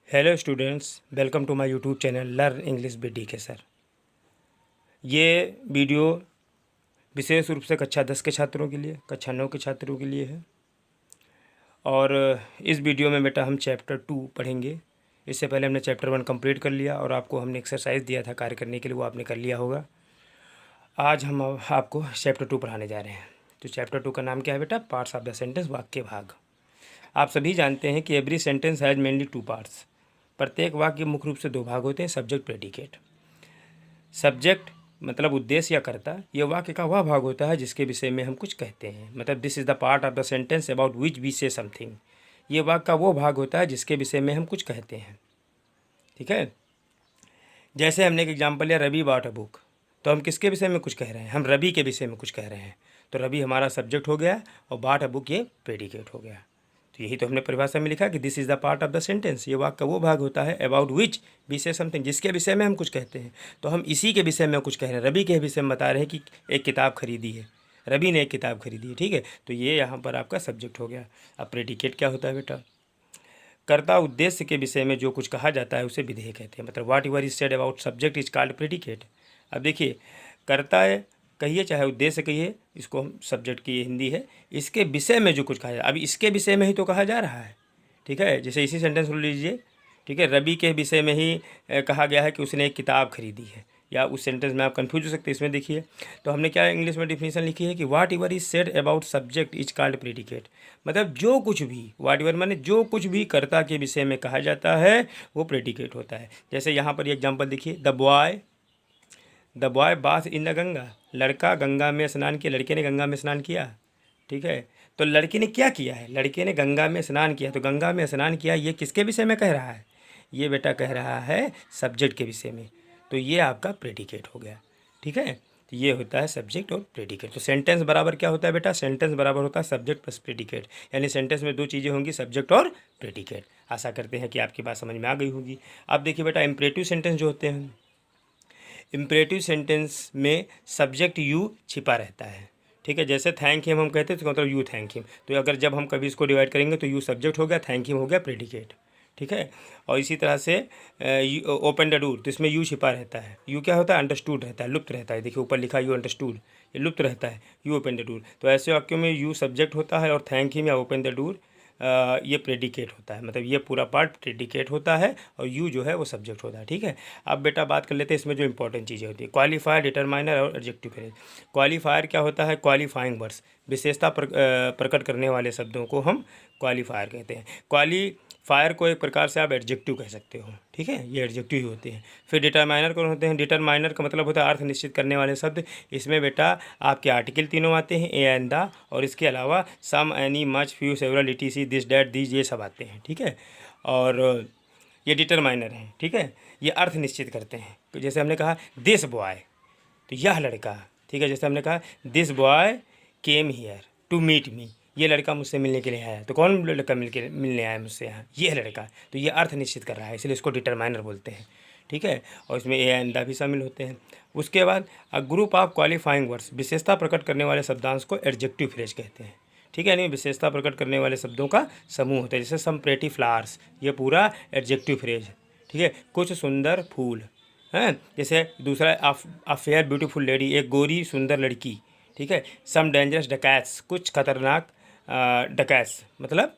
Hello students, welcome to my YouTube channel learn English with D K sir. ये video विशेष रूप से कक्षा 10 के छात्रों के लिए, कक्षा 9 के छात्रों के लिए है। और इस वीडियो में बेटा हम चैप्टर 2 पढ़ेंगे। इससे पहले हमने चैप्टर 1 कंप्लीट कर लिया और आपको हमने एक्सरसाइज दिया था कार्य करने के लिए, वो आपने कर लिया होगा। आज हम आपको चैप्टर 2 पढ़ाने जा रहे हैं। तो चैप्टर 2 का नाम क्या है बेटा? पार्ट्स ऑफ द सेंटेंस, वाक्य भाग। आप सभी जानते हैं कि every sentence has mainly 2 parts. प्रत्येक वाक्य मुख्य रूप से 2 भाग होते हैं, सब्जेक्ट प्रेडिकेट। सब्जेक्ट मतलब उद्देश्य या कर्ता, ये वाक्य का वह भाग होता है जिसके विषय में हम कुछ कहते हैं। मतलब this is the part of the sentence about which we say something. ये वाक्य का वो भाग होता है जिसके विषय में हम कुछ कहते हैं। ठीक है, जैसे हमने एक एग्जाम्पल लिया, रवि बॉट अ बुक। तो हम किसके विषय में कुछ कह रहे हैं? हम रवि के विषय में कुछ कह रहे हैं। तो रवि हमारा सब्जेक्ट हो गया और बॉट अ बुक ये प्रेडिकेट हो गया। तो यही तो हमने परिभाषा में लिखा कि this is the part of the sentence. ये वाक्य का वो भाग होता है about which we say something, जिसके विषय में हम कुछ कहते हैं। तो हम इसी के विषय में कुछ कह रहे हैं। रवि के विषय में बता रहे हैं कि एक किताब खरीदी है, रवि ने एक किताब खरीदी है। ठीक है, तो ये यहाँ पर आपका सब्जेक्ट हो गया। अब प्रेडिकेट क्या होता है बेटा? कर्ता उद्देश्य के विषय में जो कुछ कहा जाता है उसे विधेय कहते हैं। मतलब what ever is said about subject is called predicate. अब देखिए, कर्ता है कहिए चाहे उद्देश्य कहिए, इसको हम सब्जेक्ट की हिंदी है, इसके विषय में जो कुछ कहा जाए। अब इसके विषय में ही तो कहा जा रहा है। ठीक है, जैसे इसी सेंटेंस को लीजिए। ठीक है, रवि के विषय में ही कहा गया है कि उसने एक किताब खरीदी है। या उस सेंटेंस में आप कंफ्यूज हो सकते हैं। इसमें देखिए, तो हमने क्या इंग्लिश में डिफिनेशन लिखी है कि what ever is said about subject is called predicate. मतलब जो कुछ भी, व्हाट एवर माने जो कुछ भी कर्ता के विषय में कहा जाता है वो प्रेडिकेट होता है। जैसे यहाँ पर एग्जाम्पल देखिए, the boy bath in the Ganga. लड़का गंगा में स्नान किया, लड़के ने गंगा में स्नान किया। ठीक है, तो लड़के ने क्या किया है? लड़के ने गंगा में स्नान किया। तो गंगा में स्नान किया, ये किसके विषय में कह रहा है? ये बेटा कह रहा है सब्जेक्ट के विषय में। तो ये आपका प्रेडिकेट हो गया। ठीक है, तो ये होता है सब्जेक्ट और प्रेडिकेट। तो सेंटेंस बराबर क्या होता है बेटा? सेंटेंस बराबर होता है सब्जेक्ट प्लस प्रेडिकेट। यानी सेंटेंस में 2 चीज़ें होंगी, सब्जेक्ट और प्रेडिकेट। आशा करते हैं कि आपकी बात समझ में आ गई होगी। अब देखिए बेटा, इम्परेटिव सेंटेंस जो होते हैं, इम्परेटिव सेंटेंस में सब्जेक्ट यू छिपा रहता है। ठीक है, जैसे थैंक हिम हम कहते हैं तो मतलब यू थैंक हिम। तो अगर जब हम कभी इसको डिवाइड करेंगे तो यू सब्जेक्ट हो गया, थैंक हिम हो गया प्रेडिकेट। ठीक है, और इसी तरह से ओपन द डोर, तो इसमें यू छिपा रहता है। यू क्या होता है? अंडरस्टूड रहता है, लुप्त रहता है। देखिए ऊपर लिखा यू अंडरस्टूड, ये लुप्त रहता है। यू ओपन द डोर, तो ऐसे वाक्यों में यू सब्जेक्ट होता है और थैंक हिम या ओपन द डोर ये प्रेडिकेट होता है। मतलब ये पूरा पार्ट प्रेडिकेट होता है और यू जो है वो सब्जेक्ट होता है। ठीक है, अब बेटा बात कर लेते हैं इसमें जो इंपॉर्टेंट चीज़ें होती है, क्वालिफायर, डिटरमाइनर और एडजेक्टिव फ्रेज। क्वालिफायर क्या होता है? क्वालिफाइंग वर्ड्स, विशेषता प्रकट करने वाले शब्दों को हम क्वालिफायर कहते हैं। क्वालिफायर को एक प्रकार से आप एडजेक्टिव कह सकते हो। ठीक है, ये एडजेक्टिव ही होते हैं। फिर डिटरमाइनर कौन होते हैं? डिटरमाइनर का मतलब होता है अर्थ निश्चित करने वाले शब्द। इसमें बेटा आपके आर्टिकल तीनों आते हैं, ए एंड द, और इसके अलावा some, any, much, few, several, etc, this, that, these, ये सब आते हैं। ठीक है, और ये डिटरमाइनर हैं। ठीक है, ये अर्थ निश्चित करते हैं। तो जैसे हमने कहा दिस बॉय, तो यह लड़का। ठीक है, जैसे हमने कहा this boy came here to meet me, ये लड़का मुझसे मिलने के लिए आया। तो कौन लड़का मिलने आया मुझसे यहाँ? ये लड़का। तो ये अर्थ निश्चित कर रहा है, इसलिए इसको डिटरमाइनर बोलते हैं। ठीक है, और इसमें ए एंड द भी शामिल होते हैं। उसके बाद a group of qualifying words, विशेषता प्रकट करने वाले शब्दांश को एडजेक्टिव फ्रेज कहते हैं। ठीक है, यानी विशेषता प्रकट करने वाले शब्दों का समूह होता है। जैसे सम प्रेटी फ्लावर्स, ये पूरा एडजेक्टिव फ्रेज है। ठीक है, कुछ सुंदर फूल हैं। जैसे दूसरा अ फेयर ब्यूटीफुल लेडी, एक गोरी सुंदर लड़की। ठीक है, सम डेंजरस डकैट्स, कुछ खतरनाक डकैट्स मतलब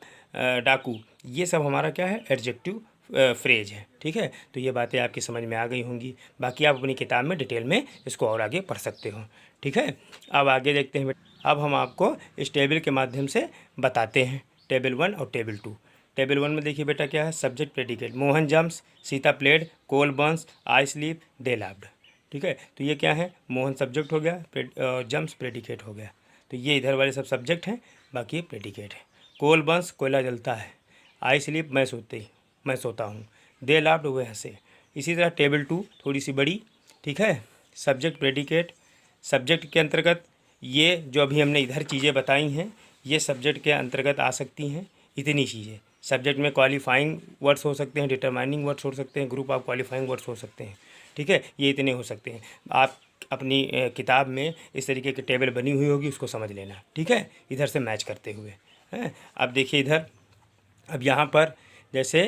डाकू। ये सब हमारा क्या है? एडजेक्टिव फ्रेज है। ठीक है, तो ये बातें आपकी समझ में आ गई होंगी। बाकी आप अपनी किताब में डिटेल में इसको और आगे पढ़ सकते हो। ठीक है, अब आगे देखते हैं। अब हम आपको इस टेबल के माध्यम से बताते हैं, टेबल 1 और टेबल 2। टेबल 1 में देखिए बेटा क्या है? Subject predicate, Mohan jumps, Sita played, coal burns, I sleep, they laughed. ठीक है, तो ये क्या है? मोहन सब्जेक्ट हो गया, जम्प्स प्रेडिकेट हो गया। तो ये इधर वाले सब सब्जेक्ट हैं, बाकी ये प्रेडिकेट है। कोल बर्न्स, कोयला जलता है। आई स्लीप, मैं सोता हूँ। दे लाफ्ड, वे हंसे। इसी तरह टेबल 2 थोड़ी सी बड़ी। ठीक है, सब्जेक्ट प्रेडिकेट, सब्जेक्ट के अंतर्गत ये जो अभी हमने इधर चीज़ें बताई हैं ये सब्जेक्ट के अंतर्गत आ सकती हैं। इतनी चीज़ें सब्जेक्ट में क्वालिफाइंग वर्ड्स हो सकते हैं, डिटरमाइनिंग वर्ड्स हो सकते हैं, ग्रुप ऑफ क्वालिफाइंग वर्ड्स हो सकते हैं। ठीक है, ये इतने हो सकते हैं। आप अपनी किताब में इस तरीके की टेबल बनी हुई होगी, उसको समझ लेना। ठीक है, इधर से मैच करते हुए हैं। अब देखिए इधर, अब यहाँ पर जैसे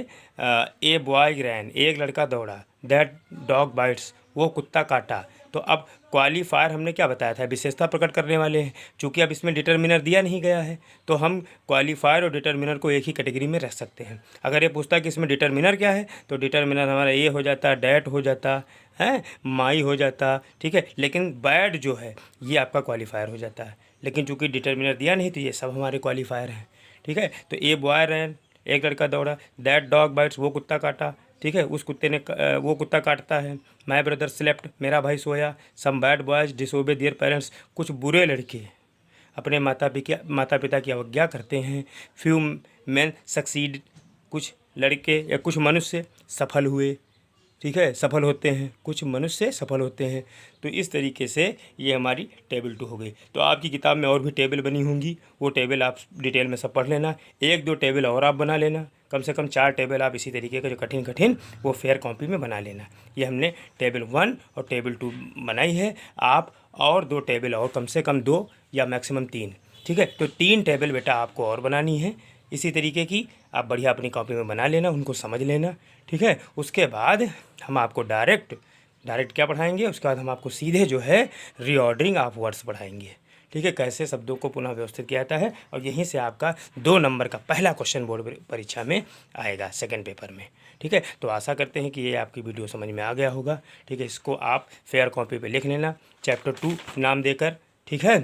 ए बॉय रैन, एक लड़का दौड़ा, दैट डॉग बाइट्स, वो कुत्ता काटा। तो अब क्वालिफायर हमने क्या बताया था, विशेषता प्रकट करने वाले हैं। चूँकि अब इसमें डिटर्मिनर दिया नहीं गया है तो हम क्वालिफायर और डिटर्मिनर को एक ही कैटेगरी में रख सकते हैं। अगर ये पूछता है कि इसमें डिटर्मिनर क्या है, तो डिटर्मिनर हमारा ये हो जाता, डैट हो जाता है, माई हो जाता, ठीक है। लेकिन बैड जो है ये आपका क्वालिफायर हो जाता है। लेकिन चूँकि डिटर्मिनर दिया नहीं तो ये सब हमारे क्वालिफायर हैं, ठीक है। तो ए बॉय रैन, एक लड़का दौड़ा, दैट डॉग बाइट्स, वो कुत्ता काटा, ठीक है, उस कुत्ते ने वो कुत्ता काटता है। माई ब्रदर स्लेप्ट, मेरा भाई सोया। Some bad boys disobey their parents, कुछ बुरे लड़के अपने माता पिता की अवज्ञा करते हैं। फ्यू मैन सक्सीड, कुछ लड़के या कुछ मनुष्य सफल हुए, ठीक है, सफल होते हैं, कुछ मनुष्य सफल होते हैं। तो इस तरीके से ये हमारी टेबल 2 हो गई। तो आपकी किताब में और भी टेबल बनी होंगी, वो टेबल आप डिटेल में सब पढ़ लेना। 1-2 टेबल और आप बना लेना, कम से कम 4 टेबल आप इसी तरीके के जो कठिन वो फेयर कॉपी में बना लेना। ये हमने टेबल 1 और टेबल 2 बनाई है। आप और 2 टेबल और, कम से कम 2 या मैक्सिमम 3, ठीक है। तो 3 टेबल बेटा आपको और बनानी है इसी तरीके की। आप बढ़िया अपनी कॉपी में बना लेना, उनको समझ लेना, ठीक है। उसके बाद हम आपको डायरेक्ट क्या पढ़ाएंगे, उसके बाद हम आपको सीधे जो है रीऑर्डरिंग ऑफ वर्ड्स पढ़ाएंगे, ठीक है, कैसे शब्दों को पुनः व्यवस्थित किया जाता है। और यहीं से आपका 2 नंबर का पहला क्वेश्चन बोर्ड परीक्षा में आएगा, सेकंड पेपर में, ठीक है। तो आशा करते हैं कि ये आपकी वीडियो समझ में आ गया होगा, ठीक है। इसको आप फेयर कॉपी पे लिख लेना, चैप्टर 2 नाम देकर, ठीक है।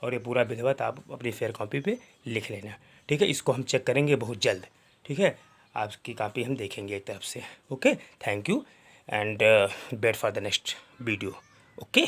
और ये पूरा विधिवत आप अपनी फेयर कॉपी पे लिख लेना, ठीक है। इसको हम चेक करेंगे बहुत जल्द, ठीक है। आपकी कॉपी हम देखेंगे एक तरफ से। Okay, thank you and wait for the next video. Okay.